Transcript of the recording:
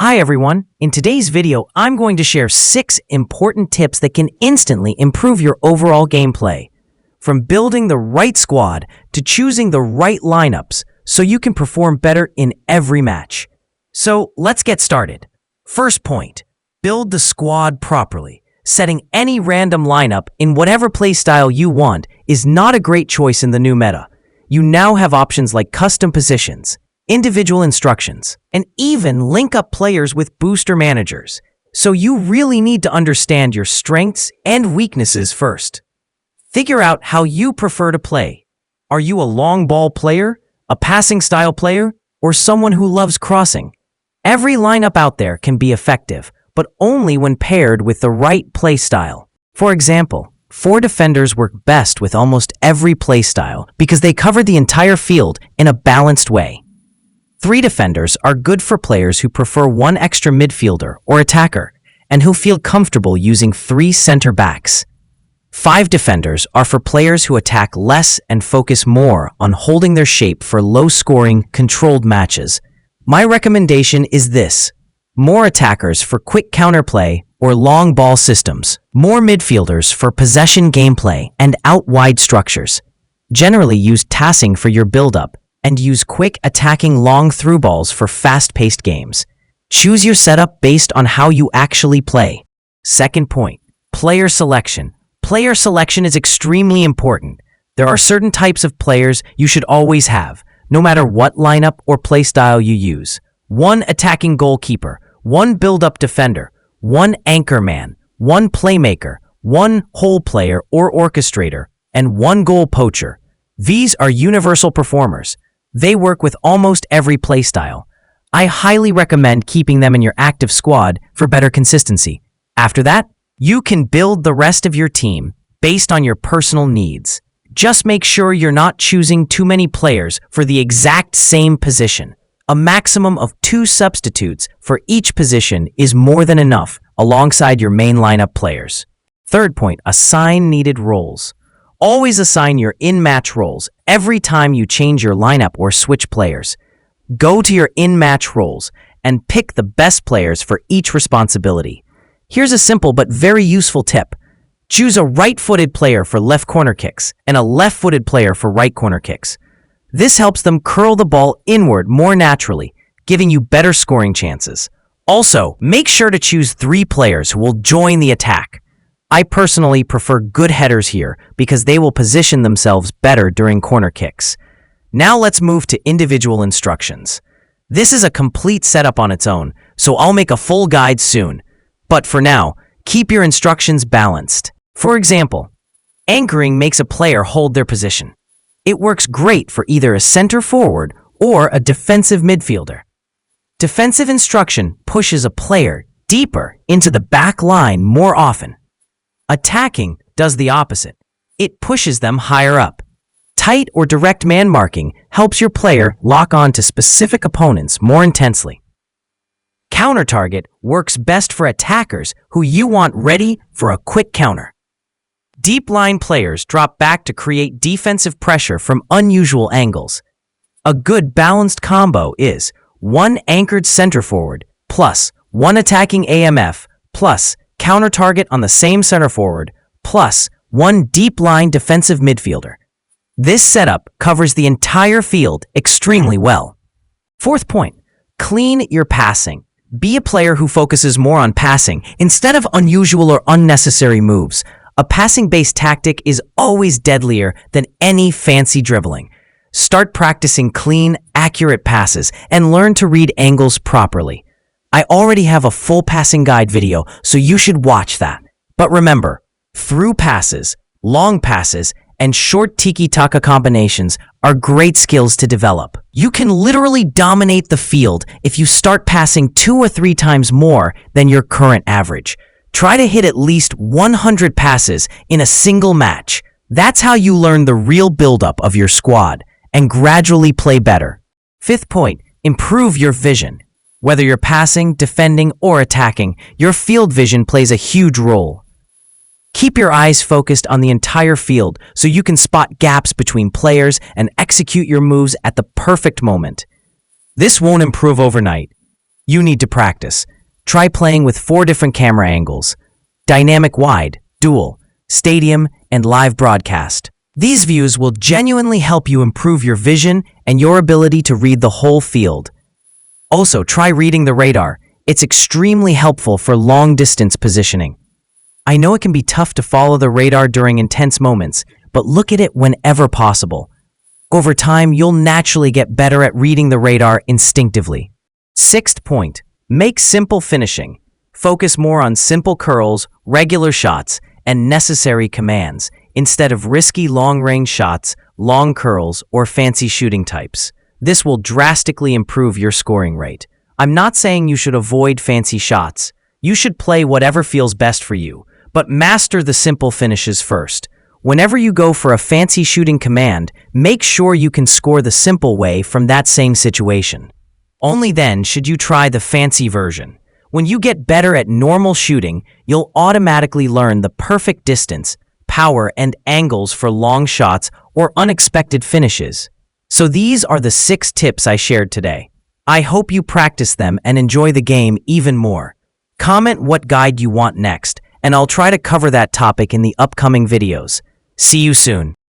Hi everyone, in today's video I'm going to share 6 important tips that can instantly improve your overall gameplay. From building the right squad to choosing the right lineups so you can perform better in every match. So let's get started. First point, build the squad properly. Setting any random lineup in whatever playstyle you want is not a great choice in the new meta. You now have options like custom positions, individual instructions, and even link up players with booster managers. So you really need to understand your strengths and weaknesses first. Figure out how you prefer to play. Are you a long ball player, a passing style player, or someone who loves crossing? Every lineup out there can be effective, but only when paired with the right play style. For example, 4 defenders work best with almost every play style because they cover the entire field in a balanced way. 3 defenders are good for players who prefer one extra midfielder or attacker and who feel comfortable using 3 center backs. 5 defenders are for players who attack less and focus more on holding their shape for low-scoring, controlled matches. My recommendation is this: more attackers for quick counterplay or long ball systems, more midfielders for possession gameplay and out-wide structures. Generally use tassing for your build-up, and use quick attacking long through balls for fast-paced games. Choose your setup based on how you actually play. Second point, player selection. Player selection is extremely important. There are certain types of players you should always have, no matter what lineup or playstyle you use. 1 attacking goalkeeper, 1 build-up defender, 1 anchor man, 1 playmaker, 1 hole player or orchestrator, and 1 goal poacher. These are universal performers. They work with almost every playstyle. I highly recommend keeping them in your active squad for better consistency. After that, you can build the rest of your team based on your personal needs. Just make sure you're not choosing too many players for the exact same position. A maximum of 2 substitutes for each position is more than enough alongside your main lineup players. Third point, assign needed roles. Always assign your in-match roles every time you change your lineup or switch players. Go to your in-match roles and pick the best players for each responsibility. Here's a simple but very useful tip. Choose a right-footed player for left corner kicks and a left-footed player for right corner kicks. This helps them curl the ball inward more naturally, giving you better scoring chances. Also, make sure to choose 3 players who will join the attack. I personally prefer good headers here because they will position themselves better during corner kicks. Now let's move to individual instructions. This is a complete setup on its own, so I'll make a full guide soon. But for now, keep your instructions balanced. For example, anchoring makes a player hold their position. It works great for either a center forward or a defensive midfielder. Defensive instruction pushes a player deeper into the back line more often. Attacking does the opposite. It pushes them higher up. Tight or direct man marking helps your player lock on to specific opponents more intensely. Counter target works best for attackers who you want ready for a quick counter. Deep line players drop back to create defensive pressure from unusual angles. A good balanced combo is 1 anchored center forward plus 1 attacking AMF plus counter target on the same center forward, plus 1 deep line defensive midfielder. This setup covers the entire field extremely well. Fourth point, clean your passing. Be a player who focuses more on passing instead of unusual or unnecessary moves. A passing-based tactic is always deadlier than any fancy dribbling. Start practicing clean, accurate passes and learn to read angles properly. I already have a full passing guide video, so you should watch that. But remember, through passes, long passes, and short tiki-taka combinations are great skills to develop. You can literally dominate the field if you start passing 2 or 3 times more than your current average. Try to hit at least 100 passes in a single match. That's how you learn the real buildup of your squad and gradually play better. Fifth point, improve your vision. Whether you're passing, defending, or attacking, your field vision plays a huge role. Keep your eyes focused on the entire field so you can spot gaps between players and execute your moves at the perfect moment. This won't improve overnight. You need to practice. Try playing with 4 different camera angles: dynamic wide, dual, stadium, and live broadcast. These views will genuinely help you improve your vision and your ability to read the whole field. Also, try reading the radar. It's extremely helpful for long-distance positioning. I know it can be tough to follow the radar during intense moments, but look at it whenever possible. Over time, you'll naturally get better at reading the radar instinctively. 6th point, make simple finishing. Focus more on simple curls, regular shots, and necessary commands, instead of risky long-range shots, long curls, or fancy shooting types. This will drastically improve your scoring rate. I'm not saying you should avoid fancy shots. You should play whatever feels best for you, but master the simple finishes first. Whenever you go for a fancy shooting command, make sure you can score the simple way from that same situation. Only then should you try the fancy version. When you get better at normal shooting, you'll automatically learn the perfect distance, power, and angles for long shots or unexpected finishes. So these are the 6 tips I shared today. I hope you practice them and enjoy the game even more. Comment what guide you want next, and I'll try to cover that topic in the upcoming videos. See you soon.